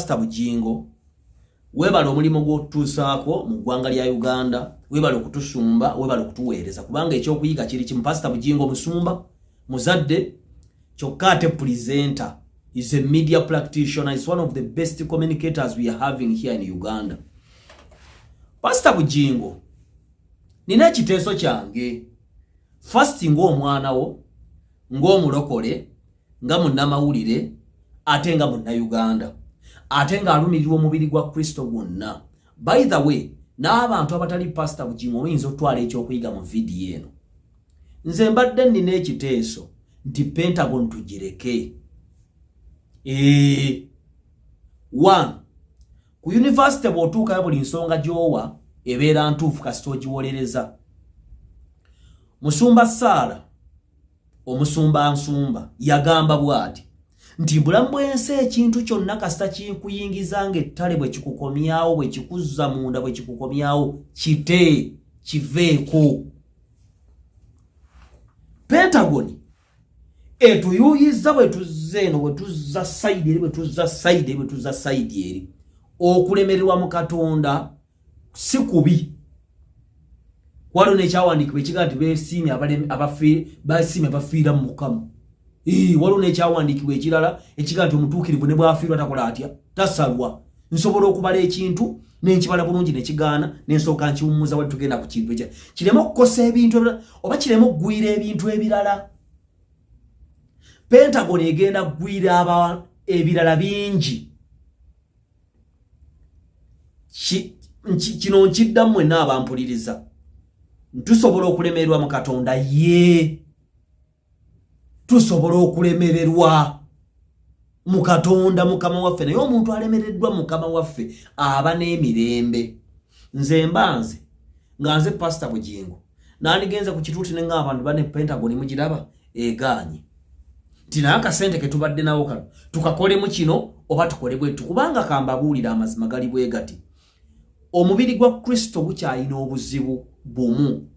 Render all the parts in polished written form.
Pastor Bujingo webale omulimo gwotusaako mu ggwanga lya Uganda, webale okutusumba, webale okutuweereza kubanga ekyokuyiga kiri kimu. Pastor Bujingo musumba muzadde kyokka ate presenter, is a media practitioner, is one of the best communicators we are having here in Uganda. Pastor Bujingo nina ekiteeso kyange first ng'omwana wo, ng'omulokole, nga munnamawulire, ate nga munna-Uganda, ate nga alumirirwa omubiri gwa Kristo gwonna. By the way, n'abantu abatali Pastor Bujingo oyinza otwala ekyokuyiga mu vidiyo eno. Nze mbadde nina ekiteeso nti Pentagon tugireke. One, ku university bw'otuukayo buli nsonga gy'owa ebeera ntuufu kasita ogiwolereza. Musumba Saala, omusumba nsumba, yagamba bw'ati nti bulamu bw'ensi ekintu kyonna kasita kinkuyingiza ng'ettale bwe kikukomyawo, bwe kikuzza munda, bwe kikukomyawo, kite kiveeko. Pentagon etuyuyiza bwe tuzza eno, bwe tuzza side eri, bwe tuzza side, bwe tuzza side eri. Okulemererwa mu Katonda si kubi. Waliwo n'ekyawandiikibwa ekiga nti beesiimye abafiira mu Mukama. Waliwo n'ekyawandiikibwa ekirala ekiga nti omutuukirivu ne bw'afiirwa takola atya, tasalwa. Nsobola okubala ekintu n'enkibala bulungi ne kigaana n'ensooka nkiwummuza wali tugenda ku kintu ekya kireme okukosa ebintu ebirala oba kireme okugwira ebintu ebirala. Pentagon egenda kugwira ebirala bingi. Kino nkiddamu mwenna abampuliriza. Tusobola okulemererwa mu Katonda ye. Tusobola okulemererwa mu Katonda Mukama waffe, naye omuntu alemereddwa Mukama waffe aba n'emirembe. Nze mbanze nga nze Pastor Bujingo nandigenza ku kituuti ne ng'abantu bane Pentagon mugiraba egaanye. Tina akasente ke tubadde nawo kano tukakolemu kino oba tukole bwetu, kubanga kambabuulira amazima gali bwe gati. Omubiri gwa Kristo gukyayina obuzibu bumu.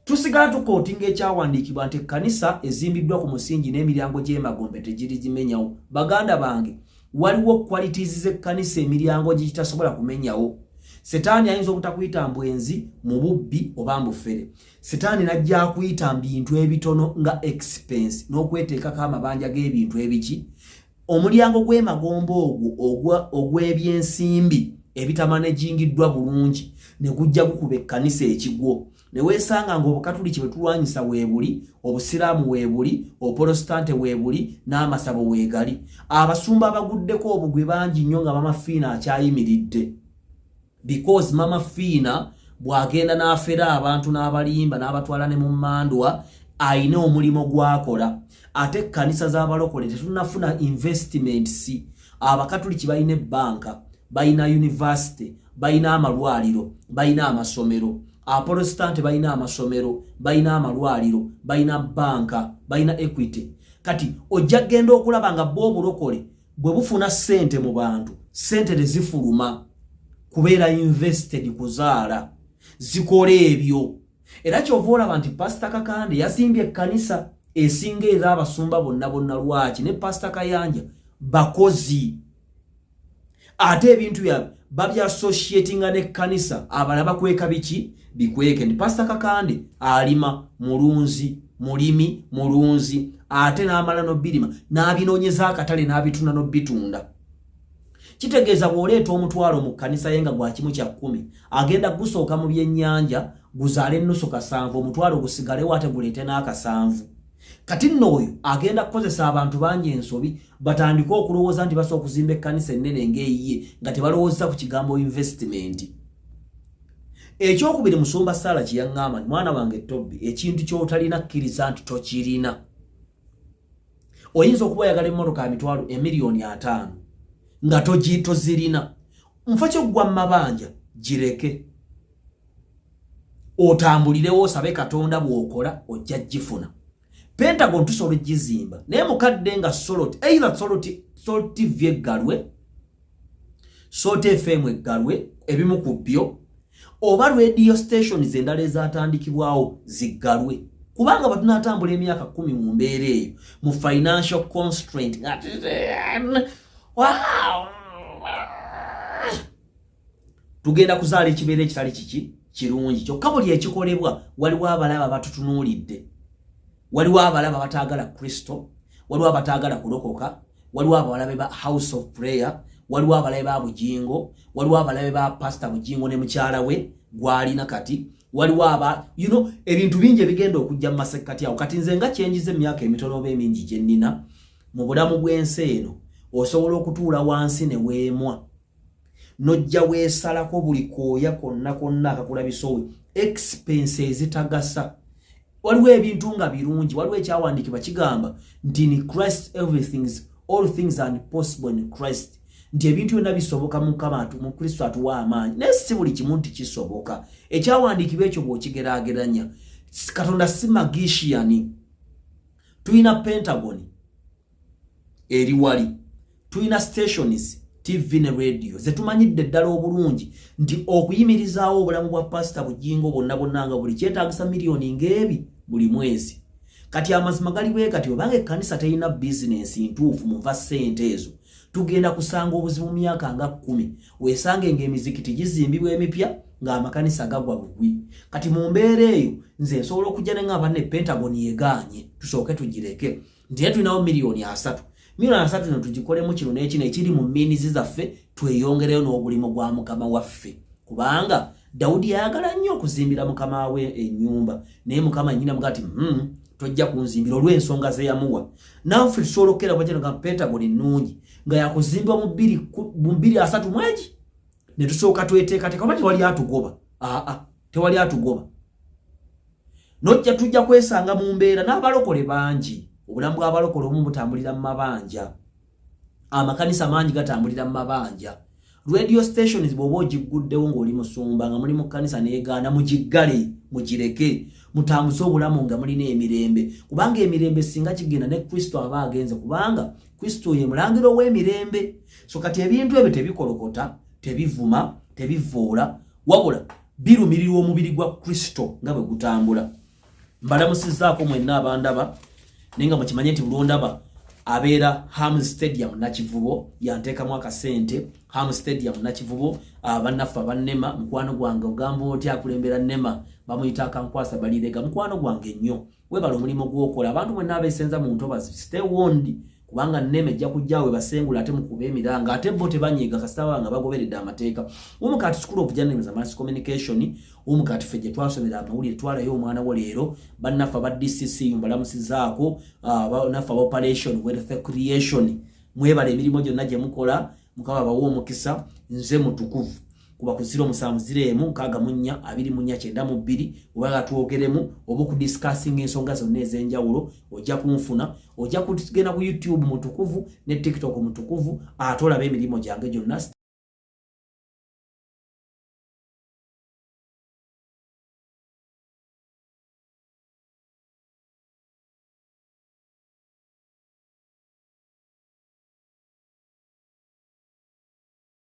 Tusigala tukootinga ekyawandiikibwa nti ekkanisa ezimbiddwa ku musingi n'emiryango gy'emagombe tegiri gimenyawo. Baganda bange, waliwo qualities z'ekkanisa emiryango gitasobola kumenyawo. Setaani ayinza obutakuyita mbwenzi, mu bubbi oba mbufere. Setaani najja akuyita bintu ebitono nga expense n'okweteekako amabanja g'ebintu ebiki. Omulyango gw'emagombe ogwo ogw'ebyensimbi ebitamanejingiddwa bulungi ne gujja gukuba ekkanisa ekigwo. Ne weesanga ng'Obukatuliki bwe tulwanyisa weebuli, Obusiraamu weebuli, Oprotestante weebuli, n'amasabo weegali. Abasumba abaguddeko obugwe bangi nnyo nga Mama Fiina akyayimiridde. Because Mama Fiina bw'agenda n'afera abantu n'abalimba n'abatwala ne mu mmandwa, ayina omulimo gw'akola. Ate ekkanisa z'abalokole tetunnafuna investments. Abakatuliki balina ebbanka, balina university, balina amalwaliro, balina amasomero. Aprotestante balina amasomero, balina amalwaliro, balina banka, balina equity. Kati ojja genda okulaba nga bo obulokole bwe bufuna ssente mu bantu, ssente tezifuluma kubeera invested kuzaala, zikola ebyo. Era kyova olaba nti Pastor Kakande yasimbye ekkanisa esinga era abasumba bonna lwaki, ne Pastor Kayanja bakozi. Ate ebintu bya babya associatinga n'ekkanisa abalaba kweka biki bikweke. Ndi Pastor Kakande alima mulimi mulunzi, ate n'amala n'obirima n'abinoonyeza akatale n'abitunda n'obitunda. Kitegeeza bw'oleeta omutwalo mu kkanisa yenga gwa kimu kya 10, agenda gusooka mu byennyanja guzaale ennusu kasanvu, omutwalo gusigalewo ate guleete n'akasanvu. Kati nno oyo agenda kukozesa abantu bangi ensobi batandika okulowooza nti basobola okuzimba ekkanisa ennene ng'eyiye nga tebalowooza ku kigambo investment. Ekyokubiri Musumba Saala kye yaŋŋamba, mwana wange Tobbi, ekintu ky'otalina kkiriza nti tokirina. Oyinza okuba oyagala emmotoka ya mitwalo emiliyoni 5 nga tozirina. Nfa kyoggwa mu mabanja gireke. Otambulirewo osabe Katonda bw'okola ojja gifuna. Pentagon tusobola gizimba naye mukadde nga either Solo TV eggalwe, Solo FM eggalwe, ebimu ku byo, oba radio stations endala ezatandikibwawo ziggalwe. Kubanga batunatambula emyaka 10 mu mbeera eyo mu financial constraint. Wow! tugenda kuzaala ekibeera ekitali kiki kirungi kyokka buli ekikolebwa waliwo abalaba batutunuulidde, waliwo abalaba bataagala Kristo, waliwo abataagala kulokoka, waliwo abalabe ba house of prayer, waliwo abalabe ba Bugingo, waliwo abalabe ba pastor Bugingo ne mukyala we gwalina kati, waliwo ebintu bingi ebigenda okujja mu masekati awo. Kati nze nga kyenjiza emyaka emitono oba emingi gye nnina mu bulamu bw'ensi eno, osobola okutuula wansi ne weemwa nojja weesalako buli kooya konna akakulabisoowe expense ezitagasa. Waliwo ebintu nga birungi, waliwo ekyawandiikibwa kigamba nti in Christ all things are possible in Christ, nti ebintu byonna bisoboka mu Kristo atuwa amaanyi. Naye si buli kimu nti kisoboka. Ekyawandiikibwa ekyo bw'okigeraageranya, Katonda si magician. Tuyina Pentagon eri wali, tuyina stations TV ne radio zetumanyidde ddala obulungi nti okuyimirizaawo obulamu bwa Pastor Bugingo bonna nga buli kyetaagisa miliyoni ng'ebi buli mwezi. Kati amazima gali bwe kati obanga ekkanisa terina business ntuufu muva ssente ezo, tugenda kusanga obuzibu mu myaka nga 10 weesange ng'emizikiti gizimbibwa emipya ng'amakanisa gagwa bugwi. Kati mu mbeera eyo nze nsobola okujja ne ng'aba ne Pentagon yegaanye tusooke tugireke nti tulinawo miliyoni 3. Miliyoni 3 zino tugikolemu kino n'ekino ekiri mu minizi zaffe tweyongereyo n'obulimu gwa Mukama waffe. Kubanga Dawudi yayagala nnyo okuzimbira Mukama we ennyumba, naye Mukama nnyina mugati tojja kunzimbira olw'ensonga ze yamuwa. Naffe tusobola okukera bwakino nga Pentagon ennungi nga yakuzimbwa mu 23 mwezi ne tusooka tweteekateeka oba tewali atugoba. Tewali atugoba. Nojja tujja kwesanga mu mbeera n'abalokole bangi. Obulamu bw'abalokole obumu butambulira mu mabanja, amakanisa mangi gatambulira mu mabanja. Radio stations bw'oba ogiguddewo ng'oli musumba nga muli mu kkanisa neegaana mugiggale mugireke mutambuze obulamu nga mulina emirembe, kubanga emirembe singa kigenda ne Kristo aba agenze, kubanga Kristo ye mulangiro w'emirembe. So kati ebintu ebyo tebikolokota, tebivuma, tebivoola, wabula birumirirwa omubiri gwa Kristo nga bwe gutambula. Mbalamusizzaako mwenna abandaba nenga mukimanye nti bulondaba abeera Ham Stadium Nakivubo yanteekamu akasente. Ham Stadium Nakivubo abannaffe abannema, mukwano gwange ogamba oti akulembera nnema bamuyita akankwasa balirega, mukwano gwange nnyo webala omulimu gw'okola. Abantu mwenna abeesenza mu ntobazi stay warned, kubanga nneme ejja kujjaawe basengula ate mukuba emiranga ate bo tebanyiiga kasita nga bagoberedde amateeka. Omukati School of Journalism and Mass Communication, omukati ffe gye twasomera amawulire twalayo omwana wo leero, bannaffe aba DCC mbalamusizaako, bannaffe aba Operation Wealth Creation, mwebala emirimu gyonna gye mukola, Mukama bawa omukisa. Nze mutukuvu kuba ku 07042492 oba twogeremu oba ku discussing ensonga zonna ez'enjawulo, ojja kunfuna, ojja kugenda ku YouTube mutukuvu ne TikTok mutukuvu, ate olaba emirimu gyange gyonna.